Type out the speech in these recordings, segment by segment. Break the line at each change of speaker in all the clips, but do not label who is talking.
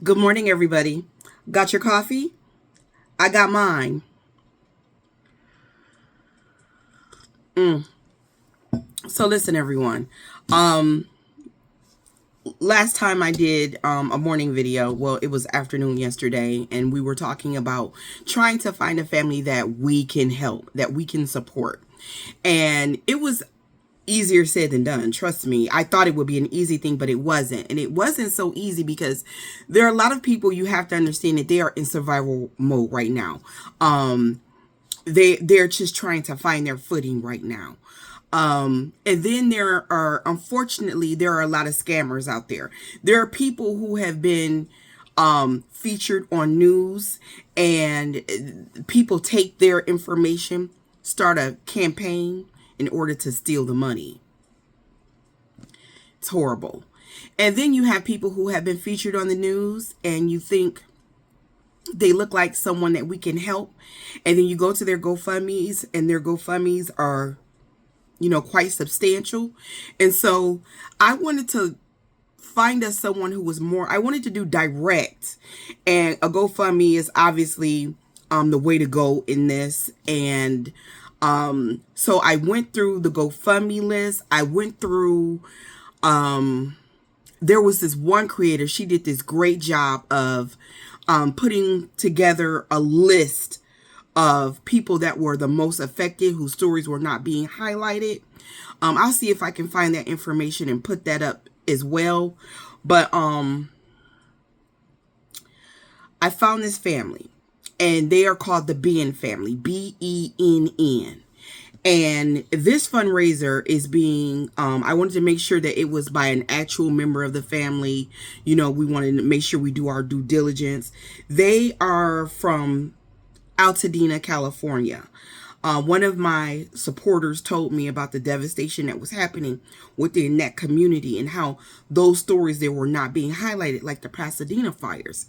Good morning, everybody. Got your coffee? I got mine. So listen, everyone. Um, Last time I did a morning video, well, it was afternoon yesterday, and we were talking about trying to find a family that we can help, that we can support. And it was easier said than done. Trust me. I thought it would be an easy thing, but it wasn't. And it wasn't so easy because there are a lot of people, you have to understand that they are in survival mode right now. They're just trying to find their footing right now. And then unfortunately, there are a lot of scammers out there. There are people who have been featured on news, and people take their information, start a campaign in order to steal the money. It's horrible. And then you have people who have been featured on the news, and you think they look like someone that we can help. And then you go to their GoFundMes, and their GoFundMes are, quite substantial. And so I wanted to find us someone who was more, I wanted to do direct. And a GoFundMe is obviously the way to go in this. And so I went through the GoFundMe list. I went through, there was this one creator. She did this great job of putting together a list of people that were the most affected, whose stories were not being highlighted. I'll see if I can find that information and put that up as well. But I found this family, and they are called the Benn family, Benn. And this fundraiser is being, I wanted to make sure that it was by an actual member of the family. We wanted to make sure we do our due diligence. They are from Altadena, California. One of my supporters told me about the devastation that was happening within that community and how those stories there were not being highlighted, like the Pasadena fires.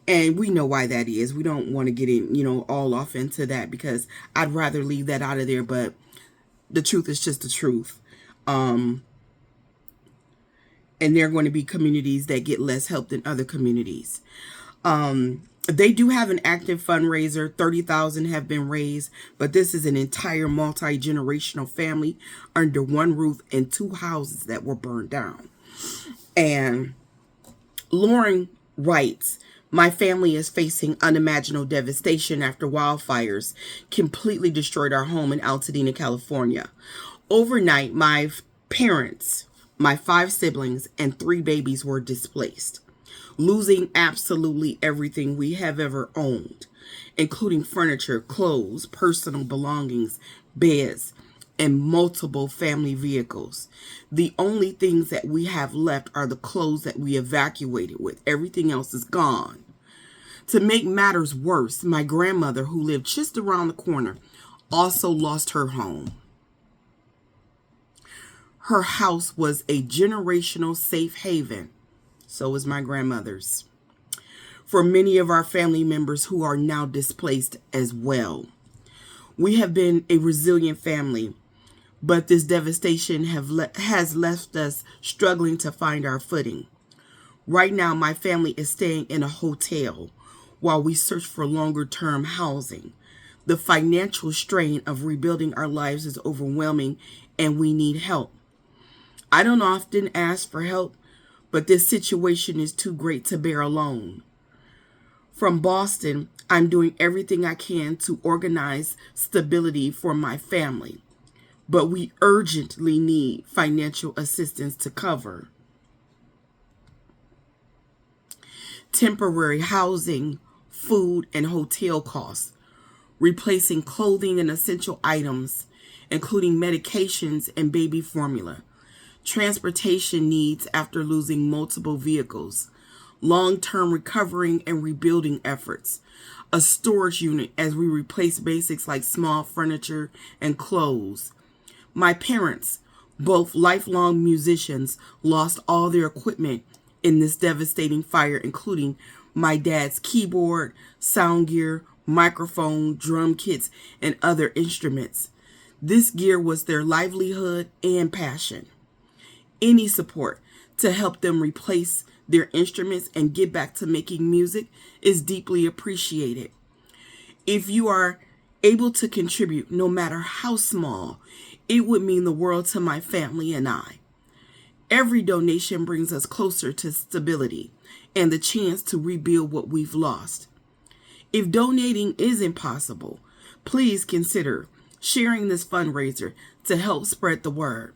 And we know why that is. We don't want to get in, all off into that, because I'd rather leave that out of there. But the truth is just the truth. And there are going to be communities that get less help than other communities. They do have an active fundraiser. 30,000 have been raised, but this is an entire multi-generational family under one roof and 2 houses that were burned down. And Lauren writes, "My family is facing unimaginable devastation after wildfires completely destroyed our home in Altadena, California. Overnight, my parents, my 5 siblings, and 3 babies were displaced, losing absolutely everything we have ever owned, including furniture, clothes, personal belongings, beds, and multiple family vehicles. The only things that we have left are the clothes that we evacuated with. Everything else is gone. To make matters worse, my grandmother, who lived just around the corner, also lost her home. Her house was a generational safe haven. So was my grandmother's, for many of our family members who are now displaced as well. We have been a resilient family, but this devastation has left us struggling to find our footing. Right now, my family is staying in a hotel while we search for longer-term housing. The financial strain of rebuilding our lives is overwhelming, and we need help. I don't often ask for help, but this situation is too great to bear alone. From Boston, I'm doing everything I can to organize stability for my family, but we urgently need financial assistance to cover temporary housing, food, and hotel costs, replacing clothing and essential items, including medications and baby formula, transportation needs after losing multiple vehicles, long-term recovering and rebuilding efforts, a storage unit as we replace basics like small furniture and clothes. My parents, both lifelong musicians, lost all their equipment in this devastating fire, including my dad's keyboard, sound gear, microphone, drum kits, and other instruments. This gear was their livelihood and passion. Any support to help them replace their instruments and get back to making music is deeply appreciated. If you are able to contribute, no matter how small, it would mean the world to my family and I. Every donation brings us closer to stability and the chance to rebuild what we've lost. If donating isn't possible, please consider sharing this fundraiser to help spread the word.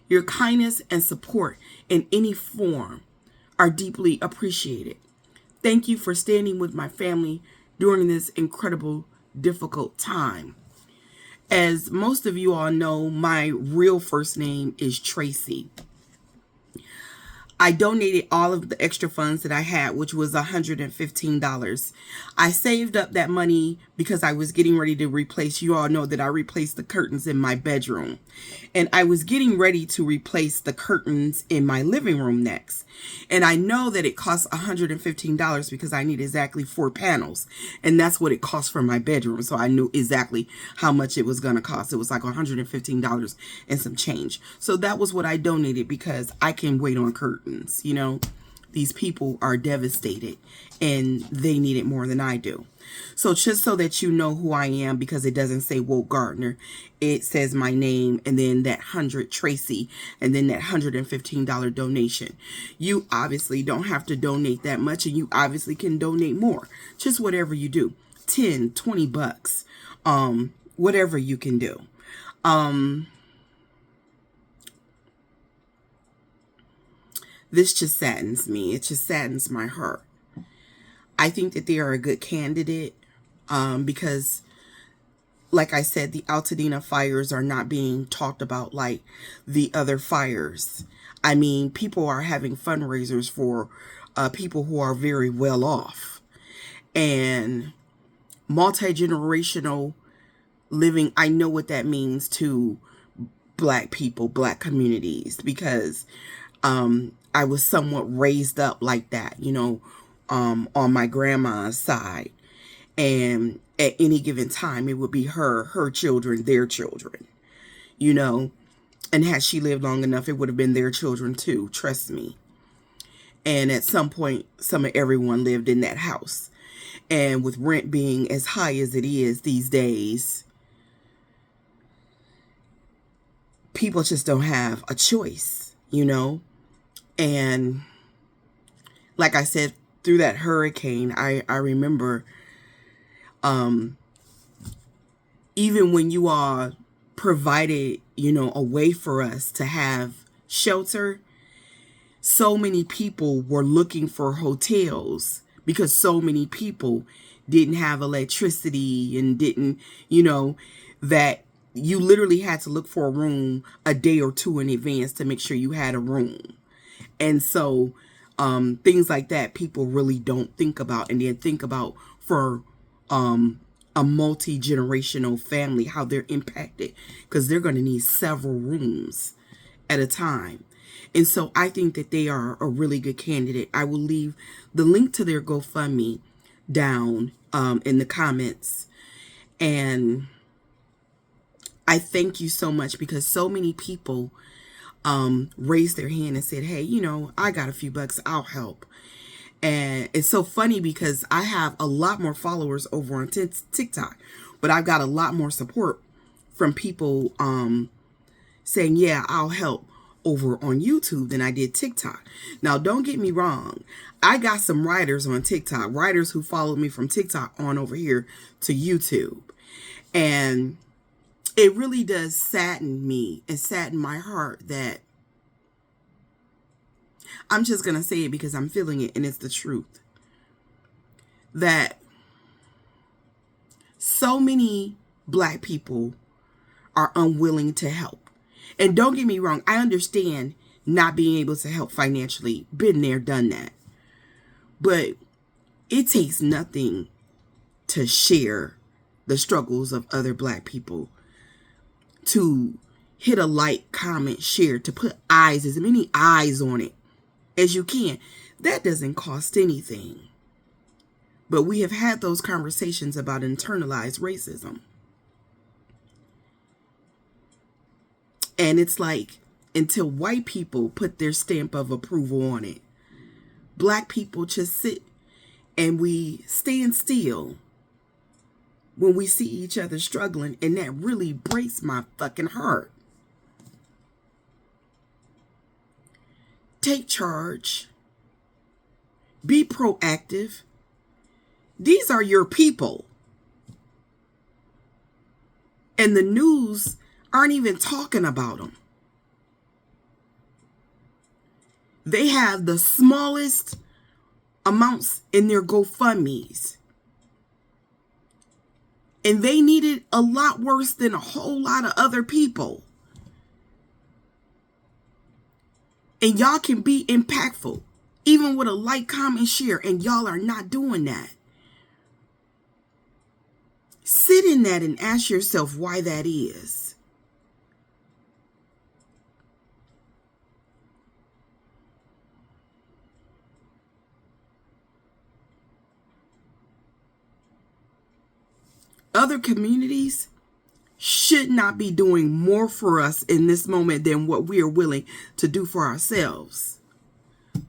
Your kindness and support in any form are deeply appreciated. Thank you for standing with my family during this incredible, difficult time. As most of you all know, my real first name is Tracy. I donated all of the extra funds that I had, which was $115. I saved up that money because I was getting ready to replace, you all know that I replaced the curtains in my bedroom. And I was getting ready to replace the curtains in my living room next. And I know that it costs $115 because I need exactly 4 panels. And that's what it cost for my bedroom. So I knew exactly how much it was going to cost. It was like $115 and some change. So that was what I donated because I can wait on curtains. You know, these people are devastated and they need it more than I do. So just so that you know who I am, because it doesn't say Woke Gardner, it says my name and then that 100 Tracy and then that $115 donation. You obviously don't have to donate that much, and you obviously can donate more. Just whatever you do, 10, 20 bucks, whatever you can do. This just saddens me. It just saddens my heart. I think that they are a good candidate because, like I said, the Altadena fires are not being talked about like the other fires. I mean, people are having fundraisers for people who are very well off. And multi-generational living, I know what that means to Black people, Black communities, because I was somewhat raised up like that, you know, on my grandma's side. And at any given time, it would be her children, their children, you know. And had she lived long enough, it would have been their children too, trust me. And at some point, some of everyone lived in that house. And with rent being as high as it is these days, people just don't have a choice, you know. And like I said, through that hurricane, I remember even when you all provided, you know, a way for us to have shelter, so many people were looking for hotels because so many people didn't have electricity and didn't, you know, that you literally had to look for a room a day or two in advance to make sure you had a room. And so things like that people really don't think about, and then think about for a multi-generational family, how they're impacted, because they're going to need several rooms at a time. And so I think that they are a really good candidate. I will leave the link to their GoFundMe down in the comments. And I thank you so much because so many people raised their hand and said, hey, you know, I got a few bucks, I'll help. And it's so funny because I have a lot more followers over on TikTok, but I've got a lot more support from people saying, yeah, I'll help over on YouTube than I did TikTok. Now, don't get me wrong. I got some writers on TikTok, writers who followed me from TikTok on over here to YouTube. And it really does sadden me and sadden my heart that I'm just going to say it because I'm feeling it and it's the truth, that so many Black people are unwilling to help. And don't get me wrong, I understand not being able to help financially. Been there, done that. But it takes nothing to share the struggles of other Black people, to hit a like, comment, share, to put eyes, as many eyes on it as you can. That doesn't cost anything. But we have had those conversations about internalized racism. And it's like, until white people put their stamp of approval on it, Black people just sit and we stand still when we see each other struggling, and that really breaks my fucking heart. Take charge. Be proactive. These are your people. And the news aren't even talking about them. They have the smallest amounts in their GoFundMes. And they need it a lot worse than a whole lot of other people. And y'all can be impactful, even with a like, comment, share, and y'all are not doing that. Sit in that and ask yourself why that is. Other communities should not be doing more for us in this moment than what we are willing to do for ourselves.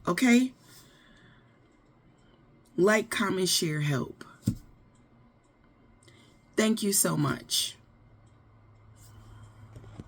Okay? Like, comment, share, help. Thank you so much.